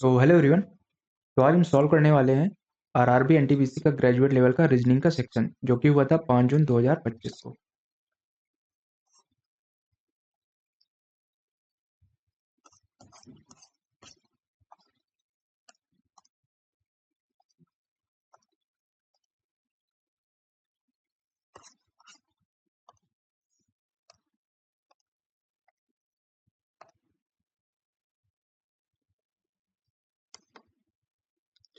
So hello everyone. तो आज हम सॉल्व करने वाले हैं आरआरबी एनटीपीसी का ग्रेजुएट लेवल का रीजनिंग का सेक्शन जो कि हुआ था 5 जून 2025 को।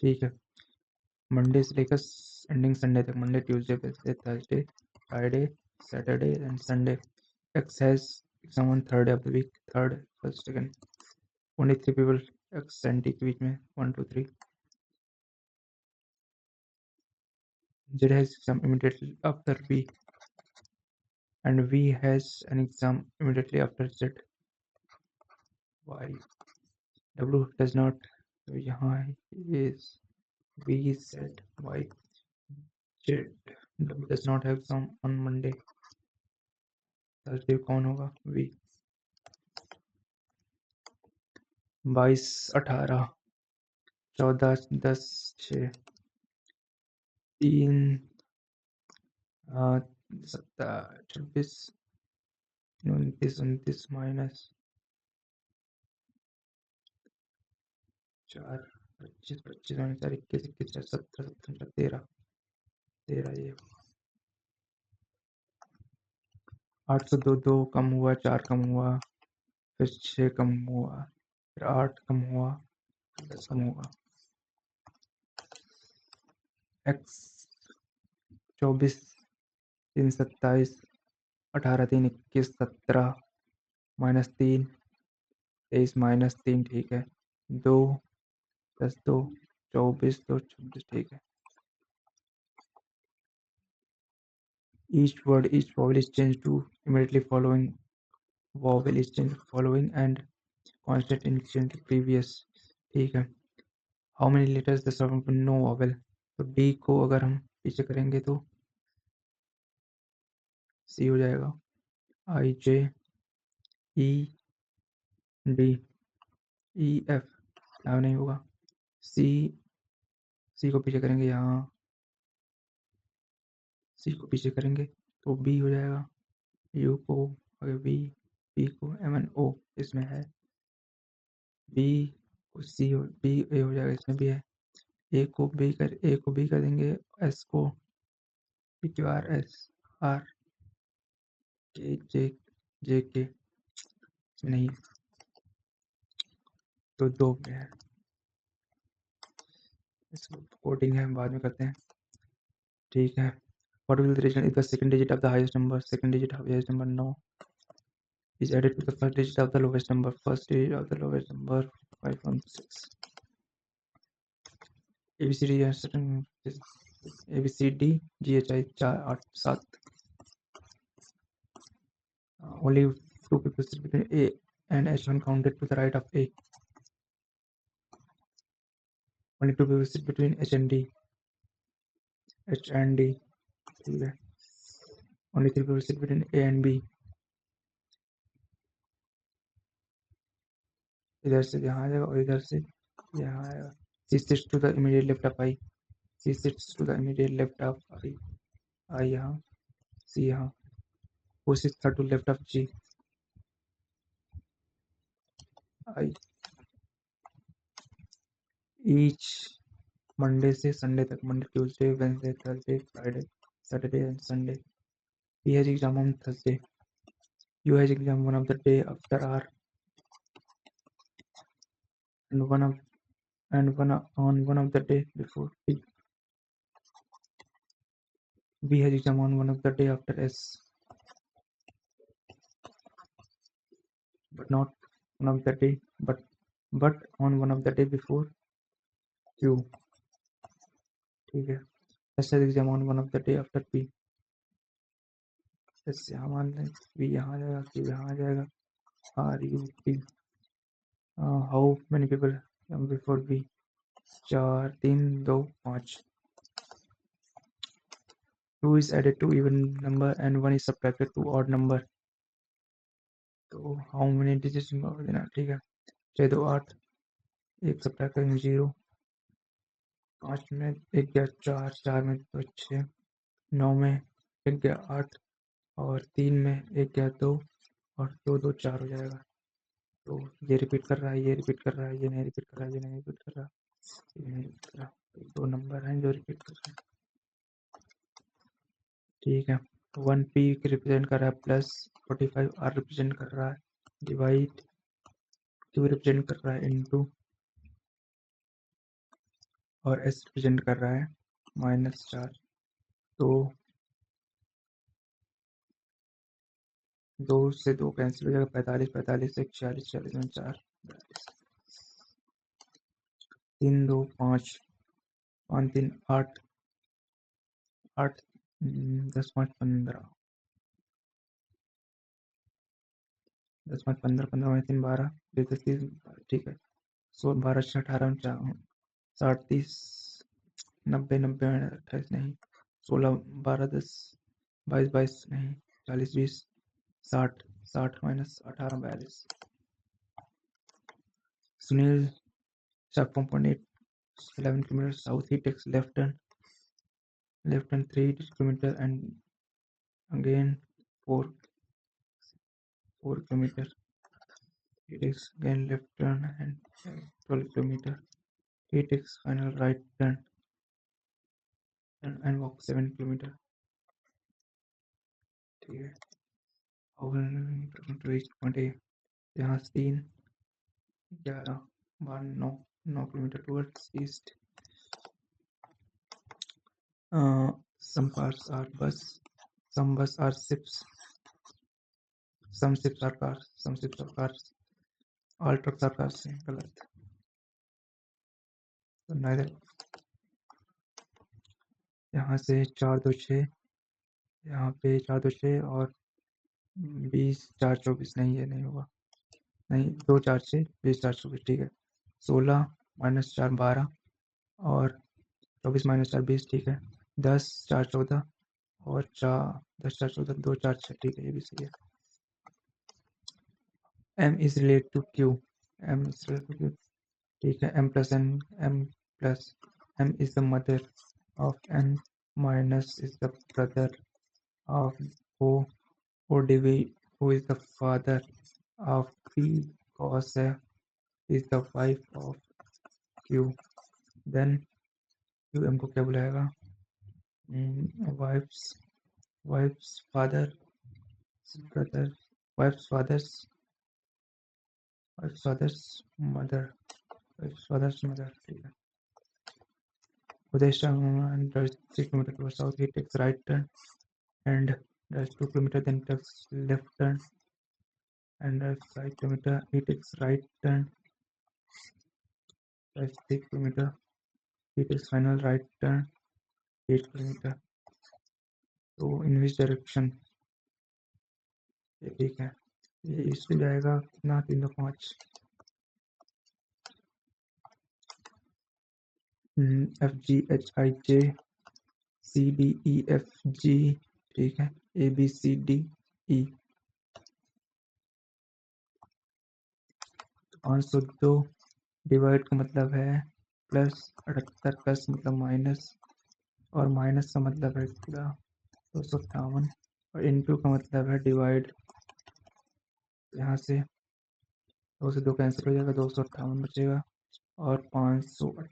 ठीक है, मंडे से लेकर एंडिंग संडे तक, Monday Tuesday Wednesday Thursday Friday Saturday and Sunday. X has exam on third of the week, third first second. Only 3 people X and T के बीच में 1 2 3। Z has exam immediately after V and V has an exam immediately after Z. Y W does not, तो यहाँ is V Z Y Z W does not have exam on Monday. Thursday कौन होगा? V। 22 18 14 10 6 3 17 26 29 29 minus 4 25 25 minus 4 21 21 17 17 13 13 ये 8 से 2 2 कम हुआ, 4 कम हुआ, फिर 6 कम हुआ, फिर 8 कम हुआ, 10 कम हुआ। x 24 3 27 18 3 21 17 माइनस 3 23 माइनस 3 ठीक है। 2 10 2 24 2 26 ठीक है। each vowel is changed to immediately following vowel is changed to following and constant in change to previous ठीक है। how many letters the sound with no vowel, तो D को अगर हम पीछे करेंगे तो C हो जाएगा। I J E D E F यहाँ नहीं होगा। C को पीछे करेंगे, यहाँ C को पीछे करेंगे तो B हो जाएगा। U को आगे V, P को M N O इसमें है। B को C हो, B A हो जाएगा, इसमें भी है। A को B कर देंगे। S को P Q R S R K J K इसमें नहीं है, तो 2 में है। इसको कोडिंग है, बाद में करते हैं। ठीक है। What will the region if the second digit of the highest number, second digit of the highest number no is added to the first digit of the lowest number, first digit of the lowest number 516. ABCD ABCD GHI 4 8 7। Only 2 people sit between A and H1 counted to the right of A. Only 2 people sit between H and D. H and D ठीक है। Only 3 people sit between A and B. इधर से यहाँ आ जाएगा और इधर से यहाँ आएगा। C sits to the immediate left of I. C sits to the immediate left of I. I यहाँ, C यहाँ। Who sits third to left of G? I. Each Monday से संडे तक, Monday Tuesday Wednesday Thursday Friday Saturday and Sunday. He has exam on Thursday. You has exam one of the day after R and on one of the day before T. B has exam on one of the day after S, but not one of the day, but on one of the day before Q. ठीक है। S has exam on one of the day after P. S यहाँ मान लें, B यहाँ आ जाएगा, Q यहाँ आ जाएगा, R U P. How many people come before B? 4 3 2 5। 2 is added to even number and 1 is subtracted to odd number. तो how many digits देना, ठीक है। 6 2 8 एक सब्ट्रैक्ट करेंगे 0, 5 में 1 गया 4, 4 में 2 6, 9 में 1 गया 8 और 3 में 1 गया 2 और 2 2 4 हो जाएगा। तो ये रिपीट कर रहा है, ये रिपीट कर रहा है, ये नहीं रिपीट कर रहा है, ये नहीं रिपीट कर रहा, ये नहीं रिपीट कर रहा। तो 2 नंबर हैं जो रिपीट कर रहे हैं। ठीक है, 1 पीक रिप्रेजेंट कर रहा है प्लस 45, आर रिप्रेजेंट कर रहा है, डिवाइड क्यू रिप्रेजेंट कर रहा है इनटू, और एस रिप्रेजेंट कर रहा है -4। तो 2 से 2 कैंसिल हो जाएगा, 45 45 से 46 46 में 4, 3 2 5 5 3 8 8 10 5 15 10 5 15 15 में 3 12 30 ठीक है। 16 12 6 18 60 30 90 90 28 नहीं, 16 12 10 22 22 नहीं, 40 20 60 60 minus 18 42। Sunil Chakpon 11 kilometers south. He takes left turn 3 kilometers and again 4 kilometers. He takes again left turn and 12 kilometers. He takes final right turn and walks 7 kilometers. ठीक है, to reach point A. यहाँ से 3 11 12 9 kilometers towards east. Some cars are bus, some bus are ships, some ships are cars, some ships are cars, all trucks are cars. गलत, तो neither। यहाँ से 4 2 6, यहाँ पे 4 2 6 और 20 4 24 नहीं, ये नहीं होगा, नहीं 2 4 6 20 4 24 ठीक है। 16 -4 12 और 24 -4 20 ठीक है। 10 4 14 और 4 10 4 14 2 4 6 ठीक है, ये भी सही है। M is related to Q, M is related to Q ठीक है। M plus M is the mother of N minus is the brother of O. ODV, who is the father of P, cos F is the wife of Q, then QM को क्या बुलाएगा, wife's father brother, wife's father's mother, ठीक है। Udesha does 3 kilometers towards south. He takes right turn and does 2 kilometers, then takes left turn and does 5 kilometers. He takes right turn, does 3 kilometers. He takes final right turn 8 kilometers. तो इन which direction, ये ठीक है। ये इससे जाएगा कितना, 3 2 5 F G H I J C D E F G ठीक है, A B C D E। 502 divide का मतलब है प्लस, 78 प्लस मतलब माइनस, और माइनस का मतलब है क्या 258, और इनटू का मतलब है डिवाइड। यहाँ से 2 से 2 कैंसिल हो जाएगा, 258 बचेगा और 520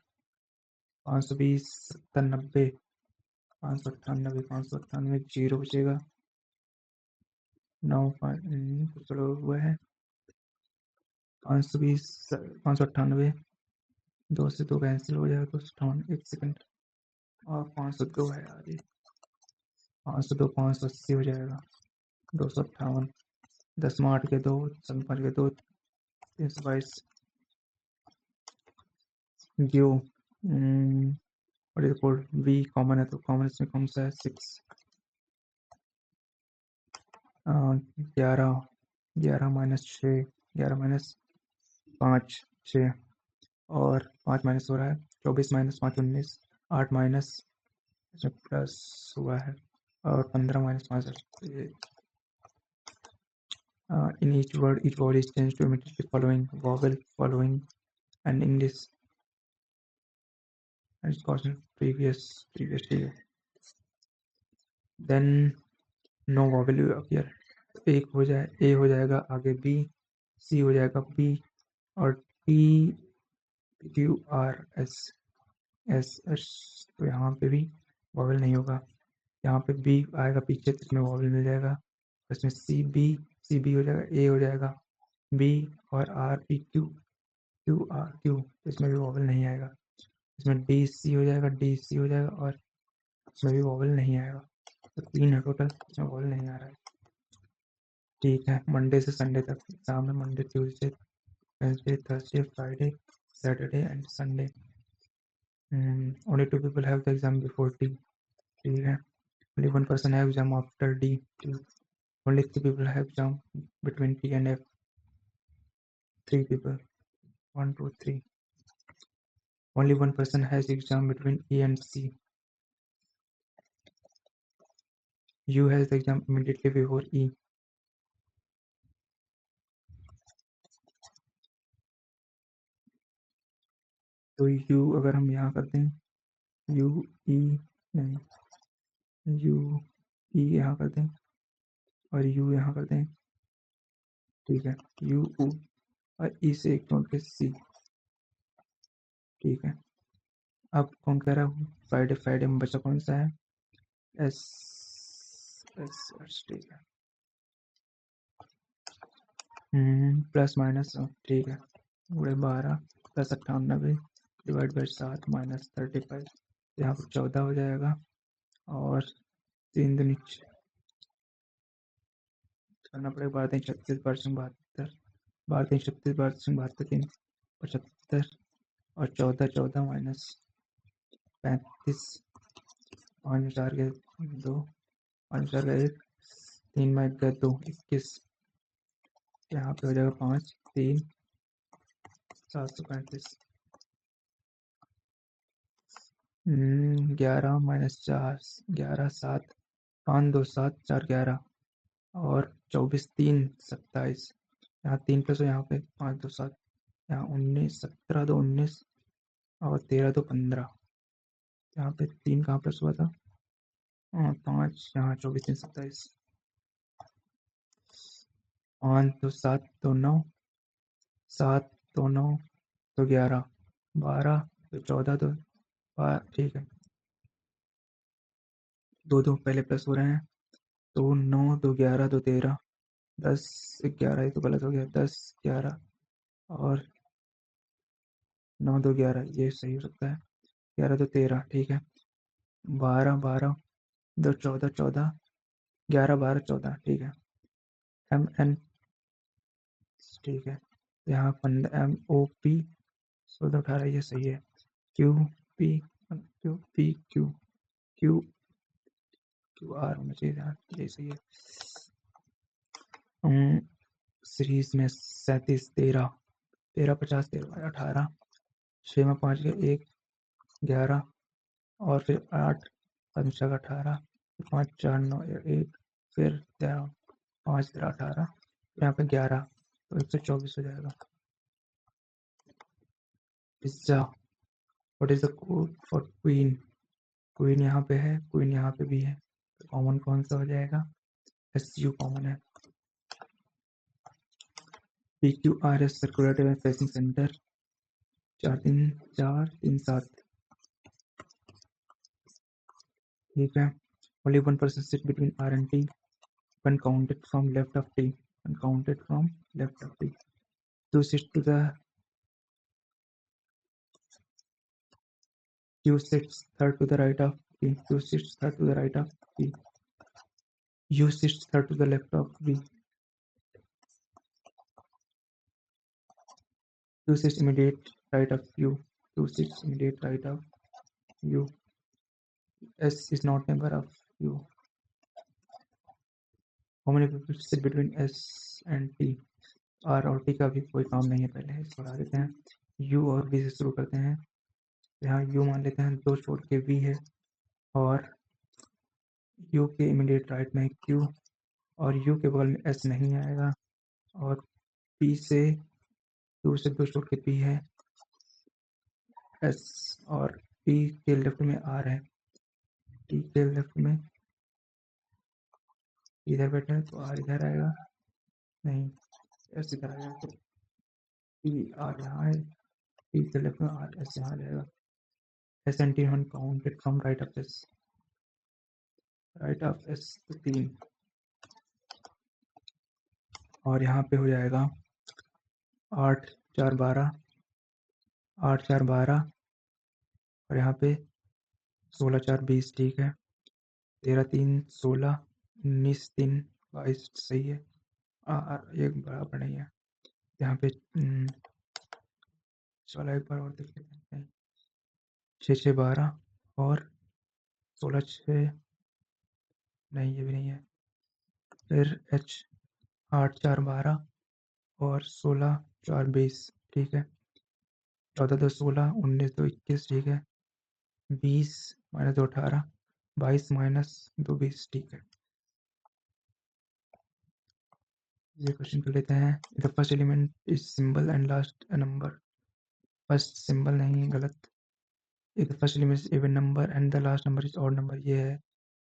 70 90 598 598 जीरो बचेगा, 9 कुछ हुआ है 520 598, 2 से 2 कैंसिल हो जाएगा, 258 1 सेकंड, और 502 है यार, ये 502 580 हो जाएगा, 258 10 में 8 के 2 7 5 के 2 322। ड्यू और ये कोड V कॉमन है, तो कॉमन इसमें कौन सा है 6 11 11 माइनस 6 11 माइनस 5 6 और 5 माइनस हो रहा है 24 माइनस 5 19 8 माइनस प्लस हुआ है और 15 minus 5 in each word is changed to immediately following vowel following and English and Scottish previous year. Then no vowel will appear. एक हो जाए ए हो जाएगा, आगे बी, सी हो जाएगा बी, और T Q R S S S, तो यहाँ पे भी वॉवल नहीं होगा। यहाँ पे बी आएगा पीछे तो इसमें वॉवल मिल जाएगा, इसमें सी बी हो जाएगा, ए हो जाएगा बी, और R P Q Q R Q, इसमें भी वॉवल नहीं आएगा। इसमें डी सी हो जाएगा, और इसमें भी वॉवल नहीं आएगा। तो 3 है टोटल, इसमें वॉवल नहीं आ रहा है। ठीक है, मंडे से संडे तक एग्जाम है। Monday, Tuesday, Wednesday, Thursday, Friday, Saturday and Sunday. Only 2 people have the exam before D. ठीक है, only 1 person have exam after D. Only 3 people have exam between T and F. 3 people. 1, 2, 3. Only 1 person has exam between E and C. U has the exam immediately before E. तो U अगर हम यहाँ करते हैं, U E नहीं, U E यहाँ करते हैं और U यहाँ करते हैं। ठीक है, U और E से एक नोट के C। ठीक है, अब कौन कह रहा है? फ्राइडे में बचा कौन सा है? S S. ठीक है, प्लस माइनस, ठीक है, 12 प्लस 98 डिवाइड बाई 7 माइनस 35, यहाँ पर 14 हो जाएगा, और 3 दूनी करना पड़ेगा, 12 36 72, 12 36 72 3 75, और 14 माइनस 35, 5 4 के 2, 5 4 का 1, 3 में 1 का 2, 21, यहाँ पे हो जाएगा 5 3 735। 11 माइनस 4, 11 7, 5 2 7 4 11, और 24 3 27, यहाँ 3 प्लस हो, यहाँ पे 5 2 7, यहाँ 19 17 2 19, और 13 2 15, यहाँ पे 3 कहाँ प्लस हुआ था? 5, यहाँ 24 3 27, 5 2 7 2 9, 7 2 9 2 11, 12 2 14 2 12, ठीक है, 2 2 पहले प्लस हो रहे हैं, 2 9 2 11 2 13, 10 11, ये तो गलत हो गया, 10 11, और 9 2 11, ये सही हो सकता है, 11 2 13, ठीक है, 12 12 2 14 14, 11 12 14, ठीक है, एम एन, ठीक है, यहाँ 15 एम ओ पी 16 18, ये सही है, Q P Q Q Q R होना चाहिए, ये सही है। सीरीज में 37 13 13 50 13 18, 6 में 5 के 1 11, और फिर 8 5 का 18, 5 4 9 1, फिर 13 5 13 18, यहाँ पे 11, तो 124 हो जाएगा। Pizza, what is the code for queen? Queen यहाँ पे है, क्वीन यहाँ पे भी है, तो कॉमन कौन सा हो जाएगा? एस यू कॉमन है। P Q R S circulator facing centre, 4 3 4 3 7, ठीक है। Only 1 person sit between R and T when counted from left of T. When counted from left of T. Two sits to the Q sits third to the right of P. Q sits third to the right of P. U sits third to the left of V. Q sits immediate right of U. Q sits immediate right of U. S is not member of U. How many people sit between S and T? R और T का भी कोई काम नहीं है, पहले इस बढ़ा देते हैं, U और V से शुरू करते हैं। यहाँ U मान लेते हैं, 2 छोड़ के V है, और U के इमीडिएट राइट में Q, और U के बगल में S नहीं आएगा, और P से Q से 2 छोड़ के P है, एस और टी के लेफ्ट में आर है, टी के लेफ्ट में इधर बैठे हैं तो आर इधर आएगा, नहीं एस इधर आएगा, तो टी आर यहाँ है, टी के लेफ्ट में आर एस यहाँ जाएगा। S and T one counted from right of S, right of S तो 3, और यहाँ पे हो जाएगा 8 4 12, 8 4 12, और यहाँ पे 16 4 20, ठीक है। 13 3 16, 19 3 22 सही है। एक बराबर नहीं है यहाँ पे। चलो एक बार और देख लेते हैं। 6 6 12 और 16 6, नहीं ये भी नहीं है। फिर एच 8 4 12 और 16 4 20, ठीक है। 14 2 16, 19 2 21, ठीक है। 20 माइनस 2 18, 22 माइनस 2 20, ठीक है। ये क्वेश्चन कर लेते हैं। The first element is symbol and last a number, first symbol नहीं है, गलत। If the first element is even number and the last number is odd number, ये है।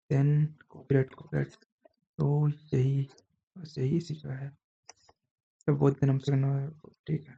देन कॉपीराइट, तो यही बस यही इसी का है। तो बहुत दिन हमसे करना, ठीक है।